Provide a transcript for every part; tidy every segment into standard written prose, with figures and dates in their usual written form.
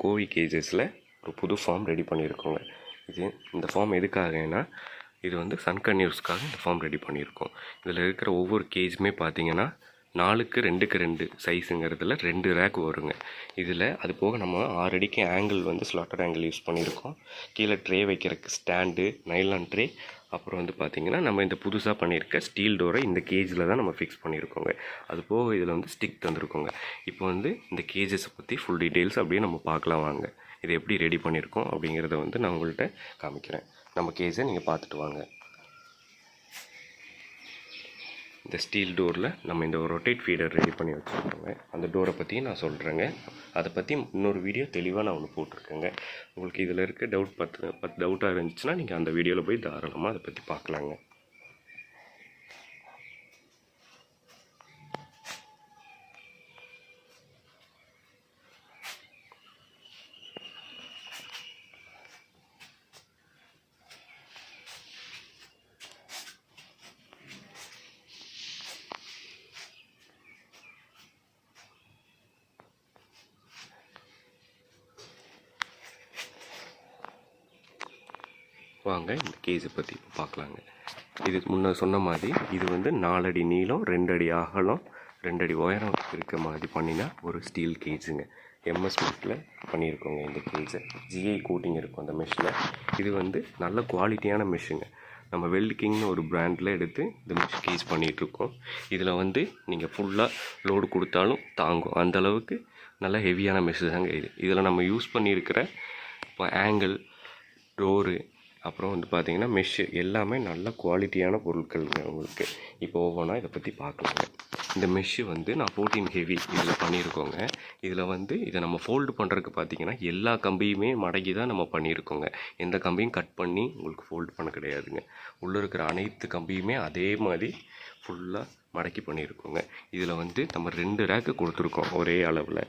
கோழி கேஜஸில் ஒரு புது ஃபார்ம் ரெடி பண்ணியிருக்கோங்க. இந்த ஃபார்ம் எதுக்காகனா, இது வந்து சன்கன்யூஸ்க்காக இந்த ஃபார்ம் ரெடி பண்ணியிருக்கோம். இதில் இருக்கிற ஒவ்வொரு கேஜுமே பார்த்தீங்கன்னா 4க்கு 2க்கு 2 சைஸுங்கிறதுல 2 ரேக் வருங்க. இதில் அது போக நம்ம 6 அடிக்கு ஆங்கிள் வந்து ஸ்லாட்டட் ஆங்கிள் யூஸ் பண்ணியிருக்கோம். கீழே ட்ரே வைக்கிறதுக்கு ஸ்டாண்டு, நைலான் ட்ரே, அப்புறம் வந்து பார்த்திங்கன்னா நம்ம இந்த புதுசாக பண்ணியிருக்க ஸ்டீல் டோரை இந்த கேஜில் தான் நம்ம ஃபிக்ஸ் பண்ணியிருக்கோங்க. அது போக இதில் வந்து ஸ்டிக் தந்துருக்கோங்க. இப்போ வந்து இந்த கேஜஸை பற்றி ஃபுல் டீட்டெயில்ஸ் அப்படியே நம்ம பார்க்கலாம் வாங்க. இதை எப்படி ரெடி பண்ணியிருக்கோம் அப்படிங்கிறத வந்து நான் உங்கள்கிட்ட காமிக்கிறேன். நம்ம கேஜை நீங்கள் பார்த்துட்டு வாங்க. இந்த ஸ்டீல் டோரில் நம்ம இந்த ரொட்டேட் ஃபீடர் ரெடி பண்ணி வச்சுருக்கோங்க. அந்த டோரை பற்றியும் நான் சொல்கிறேங்க. அதை பற்றி இன்னொரு வீடியோ தெளிவாக நான் ஒன்று போட்டிருக்கேங்க. உங்களுக்கு இதில் இருக்க பத்து டவுட்டாக இருந்துச்சுன்னா நீங்கள் அந்த வீடியோவில் போய் தாராளமாக அதை பற்றி பார்க்கலாங்க. வாங்க இந்த கேஜை பற்றி பார்க்கலாங்க. இது முன்ன சொன்ன மாதிரி இது வந்து 4 அடி நீளம், 2 அடி அகலம், 2 அடி உயரம் இருக்க மாதிரி பண்ணினா ஒரு ஸ்டீல் கேஜுங்க. எம்எஸ் மெஷில் பண்ணியிருக்கோங்க. இந்த கேஜை ஜிஐ கோட்டிங் இருக்கும் அந்த மெஷில். இது வந்து நல்ல குவாலிட்டியான மெஷிங்க. நம்ம வெல்டிங்கின்னு ஒரு பிராண்டில் எடுத்து இந்த மெஷ் கேஜ் பண்ணிகிட்ருக்கோம். இதில் வந்து நீங்கள் ஃபுல்லாக லோடு கொடுத்தாலும் தாங்கும். அந்தளவுக்கு நல்ல ஹெவியான மெஷ் தாங்க இது. இதில் நம்ம யூஸ் பண்ணியிருக்கிற இப்போ ஆங்கிள், டோரு, அப்புறம் வந்து பார்த்திங்கன்னா மெஷ்ஷு எல்லாமே நல்ல குவாலிட்டியான பொருட்கள்ங்க உங்களுக்கு. இப்போ ஒவ்வொன்றா இதை பற்றி பார்க்கலாங்க. இந்த மெஷ்ஷு வந்து நான் 14 ஹெவி இதில் பண்ணியிருக்கோங்க. இதில் வந்து இதை நம்ம ஃபோல்டு பண்ணுறதுக்கு பார்த்திங்கன்னா எல்லா கம்பியுமே மடக்கி தான் நம்ம பண்ணியிருக்கோங்க. எந்த கம்பியும் கட் பண்ணி உங்களுக்கு ஃபோல்டு பண்ண கிடையாதுங்க. உள்ளே இருக்கிற அனைத்து கம்பியுமே அதே மாதிரி ஃபுல்லாக மடக்கி பண்ணியிருக்கோங்க. இதில் வந்து நம்ம 2 ரேக்கு கொடுத்துருக்கோம் ஒரே அளவில்.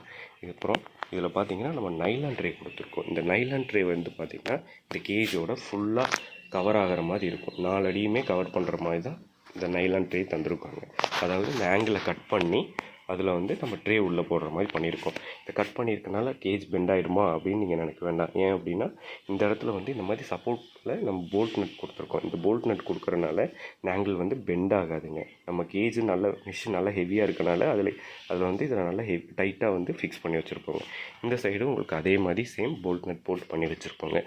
அப்புறம் இதில் பார்த்திங்கன்னா நம்ம நைலான் ட்ரே கொடுத்துருக்கோம். இந்த நைலான் ட்ரே வந்து பார்த்திங்கன்னா இந்த கேஜோட ஃபுல்லாக கவர் ஆகிற மாதிரி இருக்கும். 4 அடியுமே கவர் பண்ணுற மாதிரி தான் இந்த நைலான் ட்ரே தந்துருக்காங்க. அதாவது இந்த ஆங்கிளை கட் பண்ணி அதில் வந்து நம்ம ட்ரே உள்ளே போடுற மாதிரி பண்ணியிருக்கோம். இதை கட் பண்ணியிருக்கனால கேஜ் பெண்ட் ஆகிடுமா அப்படின்னு நீங்கள் நினைக்க வேண்டாம். ஏன் அப்படின்னா இந்த இடத்துல வந்து இந்த மாதிரி சப்போர்ட்டில் நம்ம போல்ட் நட் கொடுத்துருக்கோம். இந்த போல்ட் நட் கொடுக்குறனால இந்த ஆங்கிள் வந்து பெண்ட் ஆகாதுங்க. நம்ம கேஜ் நல்ல மிஷின் நல்லா ஹெவியாக இருக்கனால அதில் வந்து இதில் நல்லா டைட்டாக வந்து ஃபிக்ஸ் பண்ணி வச்சுருப்போங்க. இந்த சைடும் உங்களுக்கு அதே மாதிரி சேம் போல்ட் நட் போல்ட் பண்ணி வச்சுருப்போங்க.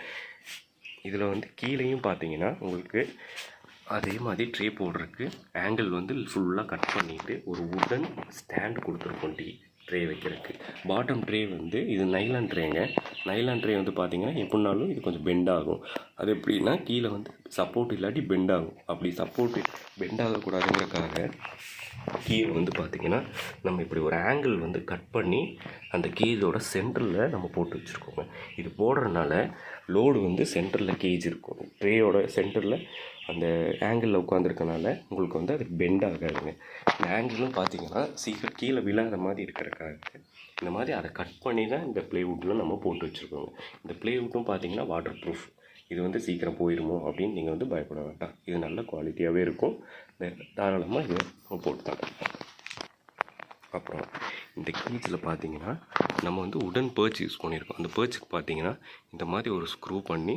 இதில் வந்து கீழேயும் பார்த்தீங்கன்னா உங்களுக்கு அதே மாதிரி ட்ரே போடுறதுக்கு ஆங்கிள் வந்து ஃபுல்லாக கட் பண்ணிவிட்டு ஒரு உடன் ஸ்டாண்டு கொடுத்துருக்கோம் ட்ரே வைக்கிறதுக்கு. பாட்டம் ட்ரே வந்து இது நைலான் ட்ரேங்க. நைலான் ட்ரே வந்து பார்த்திங்கன்னா எப்படினாலும் இது கொஞ்சம் பெண்ட் ஆகும். அது எப்படின்னா கீழே வந்து சப்போர்ட் இல்லாட்டி பெண்ட் ஆகும். அப்படி சப்போர்ட் பெண்ட் ஆகக்கூடாதுங்கிறக்காக கீழே வந்து பார்த்திங்கன்னா நம்ம இப்படி ஒரு ஆங்கிள் வந்து கட் பண்ணி அந்த கேஜோட சென்டரில் நம்ம போட்டு வச்சுருக்கோங்க. இது போடுறதுனால லோடு வந்து சென்டரில் கேஜ் இருக்கும். ட்ரேயோட சென்டரில் அந்த ஆங்கிளில் உட்காந்துருக்கனால உங்களுக்கு வந்து அது பெண்ட் ஆகாதுங்க. இந்த ஆங்கிளும் பார்த்திங்கன்னா சீக்கிரம் கீழே விழாத மாதிரி இருக்கிறக்காக இந்த மாதிரி அதை கட் பண்ணி தான் இந்த ப்ளேவுட்டில் நம்ம போட்டு வச்சுருக்கோங்க. இந்த ப்ளேவுட்டும் பார்த்திங்கன்னா வாட்டர் ப்ரூஃப். இது வந்து சீக்கிரம் போயிடுமோ அப்படின்னு நீங்கள் வந்து பயப்பட வேண்டாம். இது நல்ல குவாலிட்டியாகவே இருக்கும். தாராளமாக இதை நம்ம போட்டு தாங்க. அப்புறம் இந்த கேஜில் பார்த்திங்கன்னா நம்ம வந்து உடன் பேர்ச் யூஸ் பண்ணியிருக்கோம். அந்த பேர்ச்சுக்கு பார்த்திங்கன்னா இந்த மாதிரி ஒரு ஸ்க்ரூ பண்ணி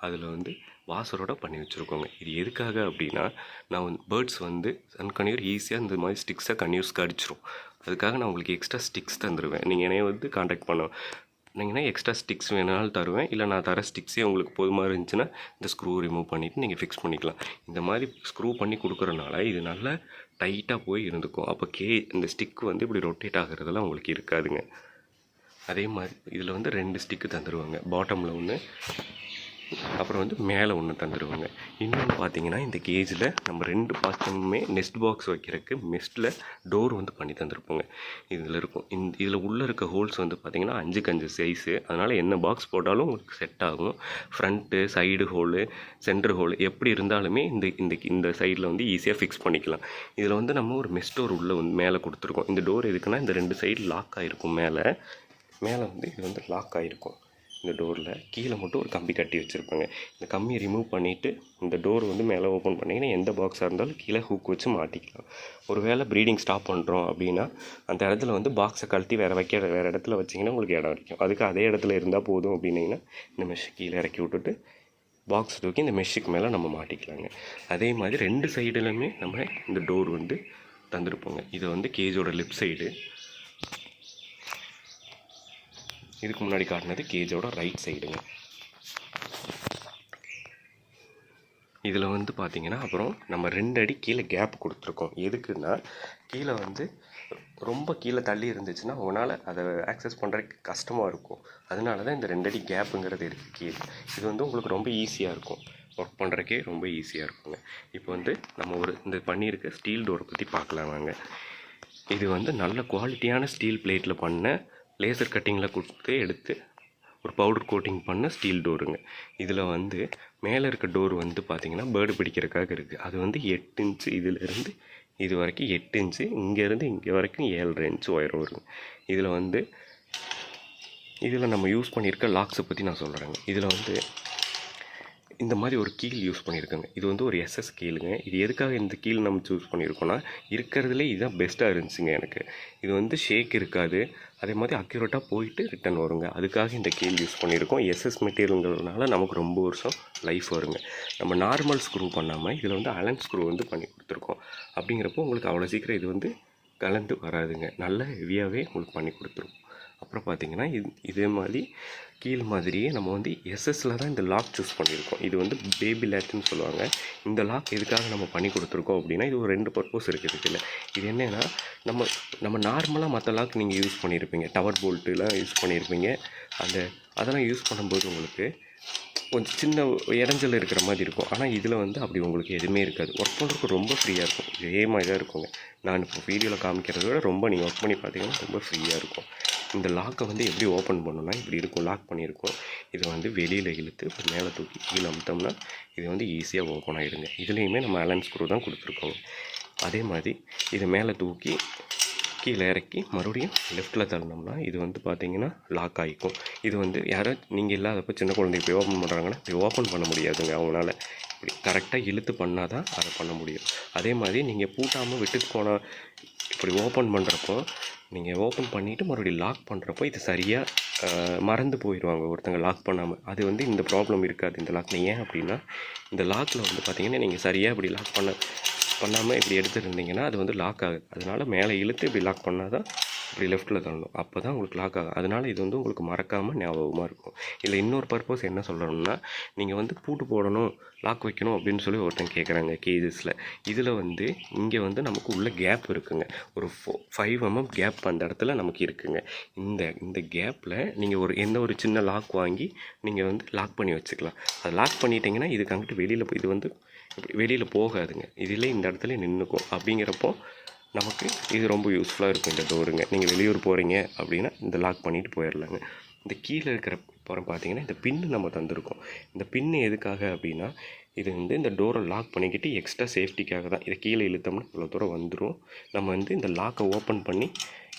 அதில் வந்து வாசரோட பண்ணி வச்சுருக்கோங்க. இது எதுக்காக அப்படின்னா நான் வந்து பேர்ட்ஸ் வந்து சன்கன்யூர் ஈஸியாக இந்த மாதிரி ஸ்டிக்ஸை கன்யூஸ்க்கு அடிச்சிடும். அதுக்காக நான் உங்களுக்கு எக்ஸ்ட்ரா ஸ்டிக்ஸ் தந்துடுவேன். நீங்கள் என்னைய வந்து காண்டாக்ட் பண்ணிங்கன்னா எக்ஸ்ட்ரா ஸ்டிக்ஸ் வேணாலும் தருவேன். இல்லை நான் தர ஸ்டிக்ஸே உங்களுக்கு போதுமாக இருந்துச்சுன்னா இந்த ஸ்க்ரூ ரிமூவ் பண்ணிவிட்டு நீங்கள் ஃபிக்ஸ் பண்ணிக்கலாம். இந்த மாதிரி ஸ்க்ரூ பண்ணி கொடுக்குறனால இது நல்லா டைட்டாக போய் இருந்துக்கும். அப்போ இந்த ஸ்டிக்கு வந்து இப்படி ரொட்டேட் ஆகிறதெல்லாம் உங்களுக்கு இருக்காதுங்க. அதே மாதிரி இதில் வந்து 2 ஸ்டிக்கு தந்துடுவாங்க. பாட்டமில் ஒன்று, அப்புறம் வந்து மேலே ஒன்று தந்துடுவாங்க. இன்னொன்று பார்த்தீங்கன்னா இந்த கேஜில் நம்ம 2 பக்கமுமே நெஸ்ட் பாக்ஸ் வைக்கிறதுக்கு மெஸ்ட்டில் டோர் வந்து பண்ணி தந்துருப்போங்க. இதில் இருக்கும் இதில் உள்ளே இருக்க ஹோல்ஸ் வந்து பார்த்திங்கன்னா 5க்கு 5 சைஸு. அதனால் என்ன பாக்ஸ் போட்டாலும் உங்களுக்கு செட் ஆகும். Front, side hole, centre hole எப்படி இருந்தாலுமே இந்த சைடில் வந்து ஈஸியாக ஃபிக்ஸ் பண்ணிக்கலாம். இதில் வந்து நம்ம ஒரு மெஸ் டோர் உள்ளே வந்து மேலே கொடுத்துருக்கோம். இந்த டோர் எதுக்குன்னா இந்த 2 சைடு லாக் ஆகிருக்கும். மேலே வந்து இது வந்து லாக் ஆகிருக்கும். இந்த டோரில் கீழே மட்டும் ஒரு கம்பி கட்டி வச்சுருப்பாங்க. இந்த கம்பியை ரிமூவ் பண்ணிவிட்டு இந்த டோர் வந்து மேலே ஓப்பன் பண்ணிங்கன்னா எந்த பாக்ஸாக இருந்தாலும் கீழே ஹூக் வச்சு மாட்டிக்கலாம். ஒரு வேளை ப்ரீடிங் ஸ்டாப் பண்ணுறோம் அப்படின்னா அந்த இடத்துல வந்து பாக்ஸை கழட்டி வேறு இடத்துல வச்சிங்கன்னா உங்களுக்கு இடம் கிடைக்கும். அதுக்கு அதே இடத்துல இருந்தால் போதும் அப்படின்னிங்கன்னா இந்த மெஷ் கீழே இறக்கி விட்டுட்டு பாக்ஸ் தூக்கி இந்த மெஷ்ஷுக்கு மேலே நம்ம மாட்டிக்கலாங்க. அதே மாதிரி 2 சைடுலையுமே நம்ம இந்த டோர் வந்து தந்துருப்போங்க. இது வந்து கேஜோட லெஃப்ட் சைடு, இதுக்கு முன்னாடி காட்டினது கேஜோட ரைட் சைடுங்க. இதில் வந்து பார்த்திங்கன்னா அப்புறம் நம்ம 2 அடி கீழே கேப் கொடுத்துருக்கோம். எதுக்குன்னா கீழே வந்து ரொம்ப கீழே தள்ளி இருந்துச்சுன்னா உங்களால் அதை ஆக்சஸ் பண்ணுறதுக்கு கஷ்டமாக இருக்கும். அதனால தான் இந்த 2 அடி கேப்புங்கிறது இருக்குது கீழே. இது வந்து உங்களுக்கு ரொம்ப ஈஸியாக இருக்கும், ஒர்க் பண்ணுறக்கே ரொம்ப ஈஸியாக இருக்குங்க. இப்போ வந்து நம்ம இந்த பண்ணியிருக்க ஸ்டீல் டோரை பற்றி பார்க்கலாம் வாங்க. இது வந்து நல்ல குவாலிட்டியான ஸ்டீல் பிளேட்டில் பண்ண லேசர் கட்டிங்கில் கொடுத்து எடுத்து ஒரு பவுடர் கோட்டிங் பண்ண ஸ்டீல் டோருங்க. இதில் வந்து மேலே இருக்க டோர் வந்து பார்த்திங்கன்னா பேர்டு பிடிக்கிறதுக்காக இருக்குது. அது வந்து 8 இன்ச்சு, இதிலேருந்து இது வரைக்கும் 8 இன்ச்சு, இங்கேருந்து இங்கே வரைக்கும் 7.5 இன்ச்சு உயரம் வருங்க. இதில் நம்ம யூஸ் பண்ணியிருக்க லாக்ஸை பற்றி நான் சொல்கிறேங்க. இதில் வந்து இந்த மாதிரி ஒரு கீல் யூஸ் பண்ணியிருக்கேங்க. இது வந்து ஒரு எஸ்எஸ் கீலுங்க. இது எதுக்காக இந்த கீல் நம்ம சூஸ் பண்ணியிருக்கோன்னா இருக்கிறதுலே இதுதான் பெஸ்ட்டாக இருந்துச்சுங்க எனக்கு. இது வந்து ஷேக் இருக்காது, அதே மாதிரி அக்யூரேட்டாக போயிட்டு ரிட்டன் வருங்க. அதுக்காக இந்த கீல் யூஸ் பண்ணியிருக்கோம். எஸ்எஸ் மெட்டீரியலுங்கிறதுனால நமக்கு ரொம்ப வருஷம் லைஃப் வருங்க. நம்ம நார்மல் ஸ்க்ரூ பண்ணாமல் இதில் வந்து அலன் ஸ்க்ரூ வந்து பண்ணி கொடுத்துருக்கோம். அப்படிங்கிறப்போ உங்களுக்கு அவ்வளோ சீக்கிரம் இது வந்து கலந்து வராதுங்க. நல்ல ஹெவியாகவே உங்களுக்கு பண்ணி கொடுத்துருவோம். அப்புறம் பார்த்திங்கன்னா இதே மாதிரி கீழ் மாதிரியே நம்ம வந்து எஸ்எஸ்ல தான் இந்த லாக் சூஸ் பண்ணியிருக்கோம். இது வந்து பேபி லேட்னு சொல்லுவாங்க. இந்த லாக் எதுக்காக நம்ம பண்ணி கொடுத்துருக்கோம் அப்படின்னா இது ஒரு 2 பர்பஸ் இருக்குது இதில். இது என்னென்னா நம்ம நார்மலாக மற்ற லாக் நீங்கள் யூஸ் பண்ணியிருப்பீங்க, டவர் போல்ட்டுலாம் யூஸ் பண்ணியிருப்பீங்க. அதெல்லாம் யூஸ் பண்ணும்போது உங்களுக்கு கொஞ்சம் சின்ன இடைஞ்சல் இருக்கிற மாதிரி இருக்கும். ஆனால் இதில் வந்து அப்படி உங்களுக்கு எதுவுமே இருக்காது. ஒர்க் பண்ணுறதுக்கு ரொம்ப ஃப்ரீயாக இருக்கும். இதே மாதிரி தான் இருக்குங்க. நான் இப்போ வீடியோவில் காமிக்கிறத விட ரொம்ப நீங்கள் ஒர்க் பண்ணி பார்த்தீங்கன்னா ரொம்ப ஃப்ரீயாக இருக்கும். இந்த லாக்கை வந்து எப்படி ஓப்பன் பண்ணணும்னா இப்படி இருக்கும், லாக் பண்ணியிருக்கோம். இதை வந்து வெளியில் இழுத்து மேலே தூக்கி கீழே அமுத்தோம்னா இது வந்து ஈஸியாக ஓப்பன் ஆகிடுங்க. இதுலேயுமே நம்ம அலன் ஸ்க்ரூ தான் கொடுத்துருக்கோங்க. அதே மாதிரி இதை மேலே தூக்கி கீழே இறக்கி மறுபடியும் லெஃப்ட்டில் தள்ளணும்னா இது வந்து பார்த்திங்கன்னா லாக் ஆகிக்கும். இது வந்து யாரோ நீங்கள் இல்லாதப்போ சின்ன குழந்தை இப்படி ஓப்பன் பண்ணுறாங்கன்னா இப்படி ஓப்பன் பண்ண முடியாதுங்க. அவங்களால இப்படி கரெக்டாக இழுத்து பண்ணால் தான் அதை பண்ண முடியும். அதே மாதிரி நீங்கள் பூட்டாமல் விட்டுட்டு போனால் இப்படி ஓப்பன் பண்ணுறப்போ நீங்கள் ஓப்பன் பண்ணிவிட்டு மறுபடியும் லாக் பண்ணுறப்போ இது சரியாக மறந்து போயிடுவாங்க ஒருத்தங்க லாக் பண்ணாமல். அது வந்து இந்த ப்ராப்ளம் இருக்காது இந்த லாக்கில். ஏன் அப்படின்னா இந்த லாக்கில் வந்து பார்த்திங்கன்னா நீங்கள் சரியாக இப்படி லாக் பண்ணாமல் இப்படி எடுத்துருந்தீங்கன்னா அது வந்து லாக் ஆகுது. அதனால் மேலே இழுத்து இப்படி லாக் பண்ணால் தான் இப்படி லெஃப்ட்டில் தள்ளணும், அப்போ தான் உங்களுக்கு லாக் ஆகும். அதனால் இது வந்து உங்களுக்கு மறக்காமல் ஞாபகமாக இருக்கும். இல்லை இன்னொரு பர்பஸ் என்ன சொல்லணும்னா நீங்கள் வந்து பூட்டு போடணும், லாக் வைக்கணும் அப்படின்னு சொல்லி ஒருத்தங்க கேட்குறாங்க கேஜஸில். இதில் வந்து இங்கே வந்து நமக்கு உள்ள கேப் இருக்குங்க. ஒரு 5 mm கேப் அந்த இடத்துல நமக்கு இருக்குங்க. இந்த கேப்பில் நீங்கள் எந்த ஒரு சின்ன லாக் வாங்கி நீங்கள் வந்து லாக் பண்ணி வச்சுக்கலாம். அதை லாக் பண்ணிட்டீங்கன்னா இதுக்கு அங்கிட்டு இது வந்து வெளியில் போகாதுங்க. இதிலே இந்த இடத்துல நின்றுக்கும். அப்படிங்கிறப்போ நமக்கு இது ரொம்ப யூஸ்ஃபுல்லாக இருக்கும் இந்த டோருங்க. நீங்கள் வெளியூர் போகிறீங்க அப்படின்னா இந்த லாக் பண்ணிவிட்டு போயிடலாங்க. இந்த கீழே இருக்கிற அப்புறம் பார்த்தீங்கன்னா இந்த பின்னு நம்ம தந்திருக்கோம். இந்த பின்னு எதுக்காக அப்படின்னா இது வந்து இந்த டோரை லாக் பண்ணிக்கிட்டு எக்ஸ்ட்ரா சேஃப்டிக்காக தான். இதை கீழே இழுத்தோம்னா இவ்வளோ தூரம் வந்துடும். நம்ம வந்து இந்த லாக்கை ஓப்பன் பண்ணி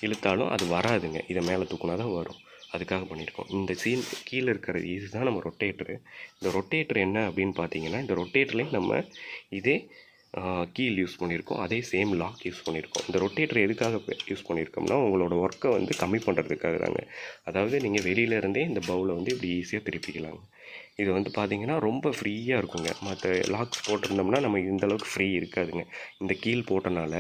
இழுத்தாலும் அது வராதுங்க. இதை மேலே தூக்குனா தான் வரும். அதுக்காக பண்ணியிருக்கோம். இந்த கீழே இருக்கிற இதுதான் நம்ம ரொட்டேட்டரு. இந்த ரொட்டேட்டர் என்ன அப்படின்னு பார்த்தீங்கன்னா இந்த ரொட்டேட்டர்லேயும் நம்ம இதே கீல் யூஸ் பண்ணியிருக்கோம், அதே சேம் லாக் யூஸ் பண்ணியிருக்கோம். இந்த ரொட்டேட்டர் எதுக்காக யூஸ் பண்ணியிருக்கோம்னா உங்களோட ஒர்க்கை வந்து கம்மி பண்ணுறதுக்காக தாங்க. அதாவது நீங்கள் வெளியிலேருந்தே இந்த பவுலை வந்து இப்படி ஈஸியாக திருப்பிக்கலாங்க. இது வந்து பார்த்திங்கன்னா ரொம்ப ஃப்ரீயாக இருக்குங்க. மற்ற லாக்ஸ் போட்டிருந்தோம்னா நம்ம இந்தளவுக்கு ஃப்ரீ இருக்காதுங்க. இந்த கீல் போட்டனால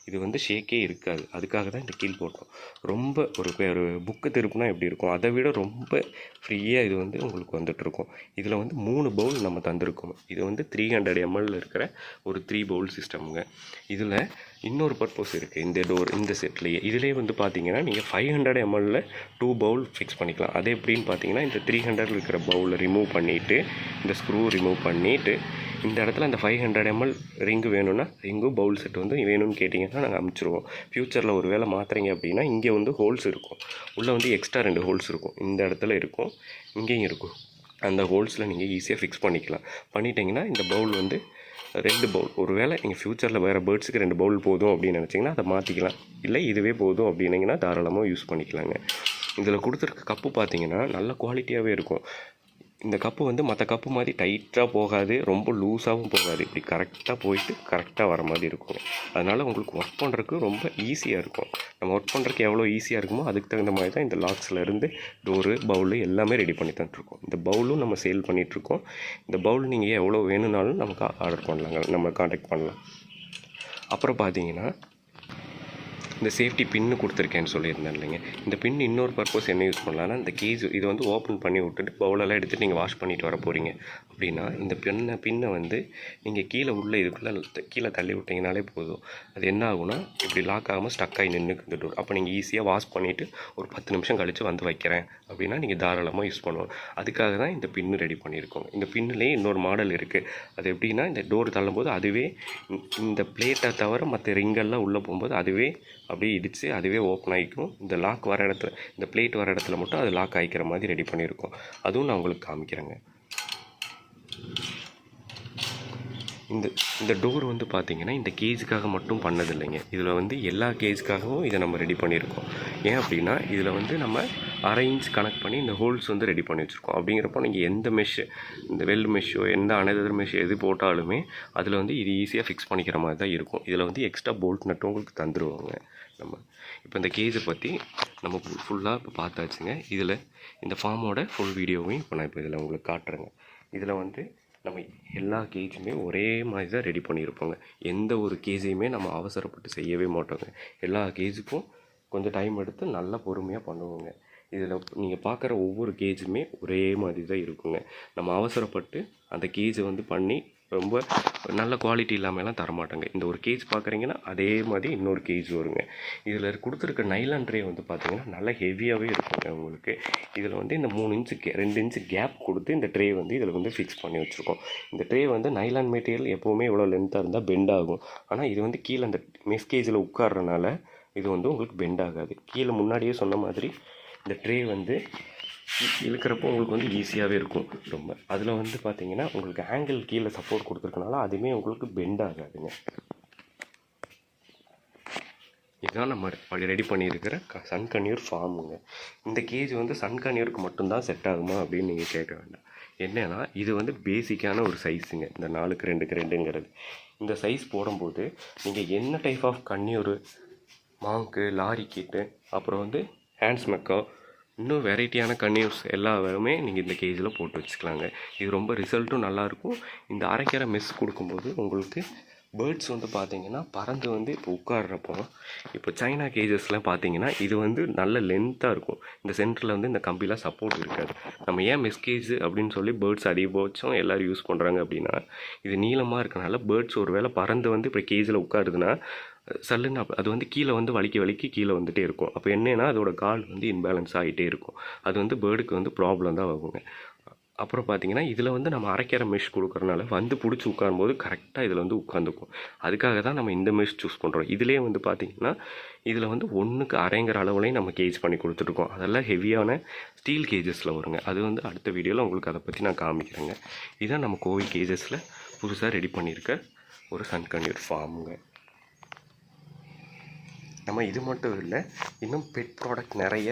இது வந்து ஷேக்கே இருக்காது. அதுக்காக தான் இந்த கீல் போட்டோம். ரொம்ப ஒரு புக்கு திருப்புனா எப்படி இருக்கும் அதை விட ரொம்ப ஃப்ரீயாக இது வந்து உங்களுக்கு வந்துட்டுருக்கும். இதில் வந்து 3 பவுல் நம்ம தந்திருக்கோம். இது வந்து 300 ml இருக்கிற ஒரு 3 பவுல் சிஸ்டமுங்க. இதில் இன்னொரு பர்பஸ் இருக்குது இந்த செட்லேயே. இதிலே வந்து பார்த்தீங்கன்னா நீங்கள் 500 ml 2 பவுல் ஃபிக்ஸ் பண்ணிக்கலாம். அது எப்படின்னு பார்த்தீங்கன்னா இந்த 300 இருக்கிற பவுலை ரிமூவ் பண்ணிவிட்டு இந்த ஸ்க்ரூ ரிமூவ் பண்ணிவிட்டு இந்த இடத்துல அந்த 500 ml ரிங்கு வேணும்னா ரிங்கும் பவுல் செட் வந்து வேணும்னு கேட்டிங்கன்னா நாங்கள் அனுப்பிச்சிடுவோம். ஃப்யூச்சரில் ஒரு வேளை மாற்றுறீங்க அப்படின்னா இங்கே வந்து ஹோல்ஸ் இருக்கும், உள்ளே வந்து எக்ஸ்ட்ரா 2 ஹோல்ஸ் இருக்கும். இந்த இடத்துல இருக்கும், இங்கேயும் இருக்கும். அந்த ஹோல்ஸில் நீங்கள் ஈஸியாக ஃபிக்ஸ் பண்ணிக்கலாம். பண்ணிட்டீங்கன்னா இந்த பவுல் வந்து 2 பவுல், ஒரு வேளை நீங்கள் ஃப்யூச்சரில் வேறு பேர்ட்ஸுக்கு 2 பவுல் போதும் அப்படின்னு நினச்சிங்கன்னா அதை மாற்றிக்கலாம். இல்லை இதுவே போதும் அப்படின்னிங்கன்னா தாராளமாக யூஸ் பண்ணிக்கலாங்க. இதில் கொடுத்துருக்க கப்பு பார்த்தீங்கன்னா நல்ல குவாலிட்டியாகவே இருக்கும். இந்த கப்பு வந்து மற்ற கப்பு மாதிரி டைட்டாக போகாது, ரொம்ப லூஸாகவும் போகாது. இப்படி கரெக்டாக போயிட்டு கரெக்டாக வர மாதிரி இருக்கும். அதனால் உங்களுக்கு ஒர்க் பண்ணுறதுக்கு ரொம்ப ஈஸியாக இருக்கும். நம்ம ஒர்க் பண்ணுறதுக்கு எவ்வளோ ஈஸியாக இருக்குமோ அதுக்கு தகுந்த மாதிரி தான் இந்த லாக்ஸ்லேருந்து டோரு, பவுலு எல்லாமே ரெடி பண்ணி தந்துருக்கோம். இந்த பவுலும் நம்ம சேல் பண்ணிகிட்ருக்கோம். இந்த பவுல் நீங்கள் எவ்வளோ வேணும்னாலும் நமக்கு ஆர்டர் பண்ணலாங்க, நம்ம காண்டாக்ட் பண்ணலாம். அப்புறம் பார்த்தீங்கன்னா இந்த சேஃப்டி பின்னு கொடுத்துருக்கேன்னு சொல்லியிருந்தேன் இல்லைங்க. இந்த பின் இன்னொரு பர்பஸ் என்ன யூஸ் பண்ணலான்னா, இந்த கேஜ் இது வந்து ஓப்பன் பண்ணி விட்டுட்டு பவுலெல்லாம் எடுத்துகிட்டு நீங்கள் வாஷ் பண்ணிட்டு வர போகிறீங்க அப்படின்னா, இந்த பின்னை வந்து நீங்கள் கீழே உள்ள இதுக்குள்ளே கீழே தள்ளி விட்டிங்கனாலே போதும். அது என்ன ஆகும்னா இப்படி லாக் ஆகாமல் ஸ்டக் ஆகி நின்றுக்கு இந்த டோர். அப்போ நீங்கள் ஈஸியாக வாஷ் பண்ணிவிட்டு ஒரு 10 நிமிஷம் கழித்து வந்து வைக்கிறேன் அப்படின்னா நீங்கள் தாராளமாக யூஸ் பண்ணுவோம். அதுக்காக தான் இந்த பின்னு ரெடி பண்ணியிருக்கோம். இந்த பின்னுலேயே இன்னொரு மாடல் இருக்குது. அது எப்படின்னா, இந்த டோர் தள்ளும்போது அதுவே இந்த பிளேட்டை தவிர மற்ற ரிங்கெல்லாம் உள்ளே போகும்போது அதுவே அப்படியே இடித்து அதுவே ஓப்பன் ஆகிக்கும். இந்த லாக் வர இடத்துல, இந்த பிளேட் வர இடத்துல மட்டும் அது லாக் ஆகிக்கிற மாதிரி ரெடி பண்ணியிருக்கோம். அதுவும் நான் உங்களுக்கு காமிக்கிறேங்க. இந்த டோர் வந்து பார்த்திங்கன்னா இந்த கேஜுக்காக மட்டும் பண்ணதில்லைங்க. இதில் வந்து எல்லா கேஜுக்காகவும் இதை நம்ம ரெடி பண்ணியிருக்கோம். ஏன் அப்படின்னா இதில் வந்து நம்ம 1/2 இன்ச் கனெக்ட் பண்ணி இந்த ஹோல்ஸ் வந்து ரெடி பண்ணி வச்சுருக்கோம். அப்படிங்கிறப்போ நீங்கள் எந்த மெஷ்ஷு, இந்த வெல்டு மெஷ்ஷோ எந்த அனதர் மெஷ் எது போட்டாலுமே அதில் வந்து இது ஈஸியாக ஃபிக்ஸ் பண்ணிக்கிற மாதிரி தான் இருக்கும். இதில் வந்து எக்ஸ்ட்ரா போல்ட் நட்டும் உங்களுக்கு தந்துடுவாங்க. நம்ம இப்போ இந்த கேஜை பற்றி நம்ம ஃபுல்லாக இப்போ பார்த்தாச்சுங்க. இதில் இந்த ஃபார்மோட ஃபுல் வீடியோவையும் இப்போ நான் இப்போ இதில் உங்களுக்கு காட்டுறேங்க. இதில் வந்து நம்ம எல்லா கேஜுமே ஒரே மாதிரி தான் ரெடி பண்ணியிருப்போங்க. எந்த ஒரு கேஜையுமே நம்ம அவசரப்பட்டு செய்யவே மாட்டோங்க. எல்லா கேஜுக்கும் கொஞ்சம் டைம் எடுத்து நல்லா பொறுமையாக பண்ணுவோங்க. இதில் நீங்கள் பார்க்குற ஒவ்வொரு கேஜுமே ஒரே மாதிரி தான் இருக்குங்க. நம்ம அவசரப்பட்டு அந்த கேஜை வந்து பண்ணி ரொம்ப நல்ல குவாலிட்டி இல்லாமலாம் தரமாட்டாங்க. இந்த ஒரு கேஜ் பார்க்குறீங்கன்னா அதே மாதிரி இன்னொரு கேஜ் வருங்க. இதில் கொடுத்துருக்க நைலான் ட்ரே வந்து பார்த்திங்கன்னா நல்லா ஹெவியாகவே இருக்குங்க உங்களுக்கு. இதில் வந்து இந்த 3 இன்ச்சு 2 இன்ச்சு கேப் கொடுத்து இந்த ட்ரே வந்து இதில் வந்து ஃபிக்ஸ் பண்ணி வச்சுருக்கோம். இந்த ட்ரே வந்து நைலான் மெட்டீரியல் எப்போவுமே இவ்வளோ லென்த்தாக இருந்தால் பெண்ட் ஆகும். ஆனால் இது வந்து கீழே அந்த மெஸ் கேஜில் உட்கார்றனால இது வந்து உங்களுக்கு பெண்ட் ஆகாது. கீழே முன்னாடியே சொன்ன மாதிரி இந்த ட்ரே வந்து இழுக்கிறப்போ உங்களுக்கு வந்து ஈஸியாகவே இருக்கும் ரொம்ப. அதில் வந்து பார்த்திங்கன்னா உங்களுக்கு ஆங்கிள் கீழே சப்போர்ட் கொடுத்துருக்கனால அதுவுமே உங்களுக்கு பெண்ட் ஆகாதுங்க. இதுதான் நம்ம ரெடி பண்ணியிருக்கிற சன்கன்யூர் ஃபார்முங்க. இந்த கேஜ் வந்து சன்கன்யூருக்கு மட்டும்தான் செட் ஆகுமா அப்படின்னு நீங்கள் கேட்க வேண்டாம். என்னென்னா இது வந்து பேசிக்கான ஒரு சைஸுங்க. இந்த 4x 2x 2ங்கிறது இந்த சைஸ் போடும்போது நீங்கள் என்ன டைப் ஆஃப் கன்யூர், மாங்கு, லாரி கிட்டு, அப்புறம் வந்து ஹேண்ட்ஸ் மெக்கா, இன்னும் வெரைட்டியான கன்யூர்ஸ் எல்லாமே நீங்கள் இந்த கேஜில் போட்டு வச்சுக்கலாங்க. இது ரொம்ப ரிசல்ட்டும் நல்லாயிருக்கும். இந்த அரைக்கிற மெஸ் கொடுக்கும்போது உங்களுக்கு பேர்ட்ஸ் வந்து பார்த்திங்கன்னா பறந்து வந்து இப்போ உட்கார்றப்போ, இப்போ சைனா கேஜஸ்லாம் பார்த்திங்கன்னா இது வந்து நல்ல லென்த்தாக இருக்கும். இந்த சென்டரில் வந்து இந்த கம்பிலாம் சப்போர்ட் இருக்காது. நம்ம ஏன் மெஸ் கேஜ் அப்படின்னு சொல்லி பேர்ட்ஸ் அதிகபட்சம் எல்லோரும் யூஸ் பண்ணுறாங்க அப்படின்னா, இது நீளமாக இருக்கனால பேர்ட்ஸ் ஒரு வேளை பறந்து வந்து இப்போ கேஜில் உட்காருதுன்னா சல்லுன்னு அது வந்து கீழே வந்து வலிக்கி கீழே வந்துகிட்டே இருக்கும். அப்போ என்னென்னா அதோட கால் வந்து இன்பேலன்ஸ் ஆகிட்டே இருக்கும். அது வந்து பேர்டுக்கு வந்து ப்ராப்ளம் தான் ஆகுங்க. அப்புறம் பார்த்திங்கன்னா இதில் வந்து நம்ம அரைக்கிற மெஷ் கொடுக்குறனால வந்து பிடிச்சி உட்காரும்போது கரெக்டாக இதில் வந்து உட்காந்துக்கும். அதுக்காக தான் நம்ம இந்த மெஷ் சூஸ் பண்ணுறோம். இதிலே வந்து பார்த்திங்கன்னா இதில் வந்து 1க்கு அரைங்கிற அளவுலையும் நம்ம கேஜ் பண்ணி கொடுத்துருக்கோம். அதெல்லாம் ஹெவியான ஸ்டீல் கேஜஸில் வருங்க. அது வந்து அடுத்த வீடியோவில் உங்களுக்கு அதை பற்றி நான் காமிக்கிறேங்க. இதுதான் நம்ம கோவை கேஜஸில் புதுசாக ரெடி பண்ணியிருக்க ஒரு சன்கன்யூர் ஃபார்முங்க. நம்ம இது மட்டும் இல்லை, இன்னும் பெட் ப்ராடக்ட் நிறைய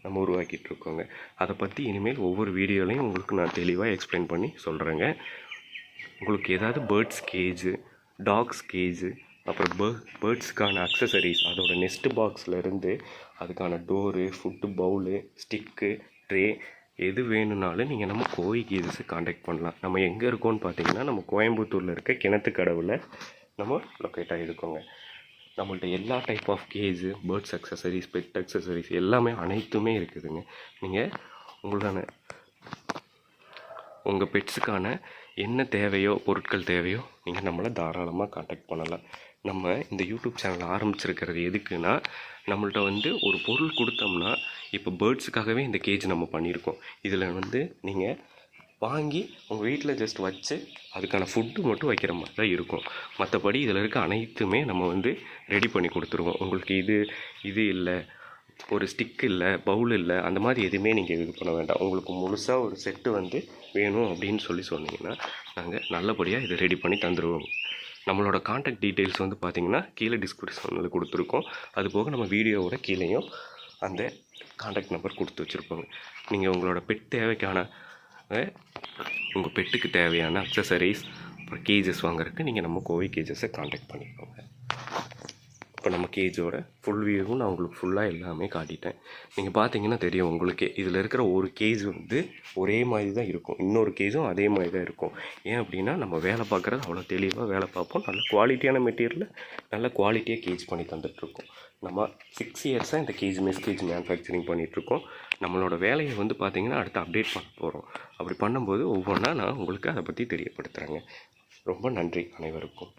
நம்ம உருவாக்கிட்டு இருக்கோங்க. அதை பற்றி இனிமேல் ஒவ்வொரு வீடியோலையும் உங்களுக்கு நான் தெளிவாக எக்ஸ்பிளைன் பண்ணி சொல்கிறேங்க. உங்களுக்கு ஏதாவது பேர்ட்ஸ் கேஜு, டாக்ஸ் கேஜு, அப்புறம் பேர்ட்ஸுக்கான அக்சசரிஸ், அதோட நெஸ்ட் பாக்ஸ்லேருந்து அதுக்கான door, food bowl, stick, tray எது வேணும்னாலும் நீங்கள் நம்ம கோவை கேஜஸை காண்டாக்ட் பண்ணலாம். நம்ம எங்கே இருக்கோன்னு பார்த்தீங்கன்னா நம்ம கோயம்புத்தூரில் இருக்க கிணத்துக்கடவில் நம்ம லொக்கேட் ஆகிருக்கோங்க. நம்மள்ட்ட எல்லா type of cage, birds accessories, pet accessories எல்லாமே அனைத்துமே இருக்குதுங்க. நீங்கள் உங்கள் பெட்ஸுக்கான என்ன தேவையோ, பொருட்கள் தேவையோ நீங்கள் நம்மளை தாராளமாக காண்டாக்ட் பண்ணலாம். நம்ம இந்த யூடியூப் சேனல் ஆரம்பிச்சிருக்கிறது எதுக்குன்னா, நம்மள்ட்ட வந்து ஒரு பொருள் கொடுத்தோம்னா, இப்போ பேர்ட்ஸுக்காகவே இந்த கேஜ் நம்ம பண்ணியிருக்கோம். இதில் வந்து நீங்கள் வாங்கி உங்கள் வீட்டில் ஜஸ்ட் வச்சு அதுக்கான ஃபுட்டு மட்டும் வைக்கிற மாதிரி தான் இருக்கும். மற்றபடி இதில் இருக்க அனைத்துமே நம்ம வந்து ரெடி பண்ணி கொடுத்துருவோம். உங்களுக்கு இது இல்லை, ஒரு ஸ்டிக் இல்லை, பவுல் இல்லை, அந்த மாதிரி எதுவுமே நீங்கள் இது பண்ண வேண்டாம். உங்களுக்கு முழுசாக ஒரு செட்டு வந்து வேணும் அப்படின்னு சொன்னீங்கன்னா நாங்கள் நல்லபடியாக இதை ரெடி பண்ணி தந்துடுவோம். நம்மளோட காண்டாக்ட் டீட்டெயில்ஸ் வந்து பார்த்திங்கன்னா கீழே டிஸ்கிரிப்ஷனில் கொடுத்துருக்கோம். அது போக நம்ம வீடியோவோட கீழேயும் அந்த காண்டாக்ட் நம்பர் கொடுத்து வச்சுருப்பாங்க. நீங்கள் உங்களோட பெட் தேவைக்கான உங்கள் பெட்டுக்கு தேவையான அக்சசரிஸ் அப்புறம் கேஜஸ் வாங்குறதுக்கு நீங்கள் நம்ம கோவை கேஜஸை காண்டாக்ட் பண்ணிக்கோங்க. இப்போ நம்ம கேஜோட ஃபுல் வியூவும் நான் உங்களுக்கு ஃபுல்லாக எல்லாமே காட்டிட்டேன். நீங்கள் பார்த்தீங்கன்னா தெரியும் உங்களுக்கே, இதில் இருக்கிற ஒரு கேஜ் வந்து ஒரே மாதிரி தான் இருக்கும், இன்னொரு கேஜும் அதே மாதிரி தான் இருக்கும். ஏன் அப்படின்னா நம்ம வேலை பார்க்குறது அவ்வளோ தெளிவாக வேலை பார்ப்போம். நல்ல குவாலிட்டியான மெட்டீரியலில் நல்ல குவாலிட்டியாக கேஜ் பண்ணி தந்துட்டுருக்கோம். நம்ம 6 இயர்ஸாக இந்த மெஸ் கேஜ் மேனுஃபேக்சரிங் பண்ணிகிட்ருக்கோம். நம்மளோட வேலையை வந்து பார்த்திங்கன்னா அடுத்து அப்டேட் பண்ண போகிறோம். அப்படி பண்ணும்போது ஒவ்வொன்றா நான் உங்களுக்கு அதை பற்றி தெரியப்படுத்துகிறேங்க. ரொம்ப நன்றி அனைவருக்கும்.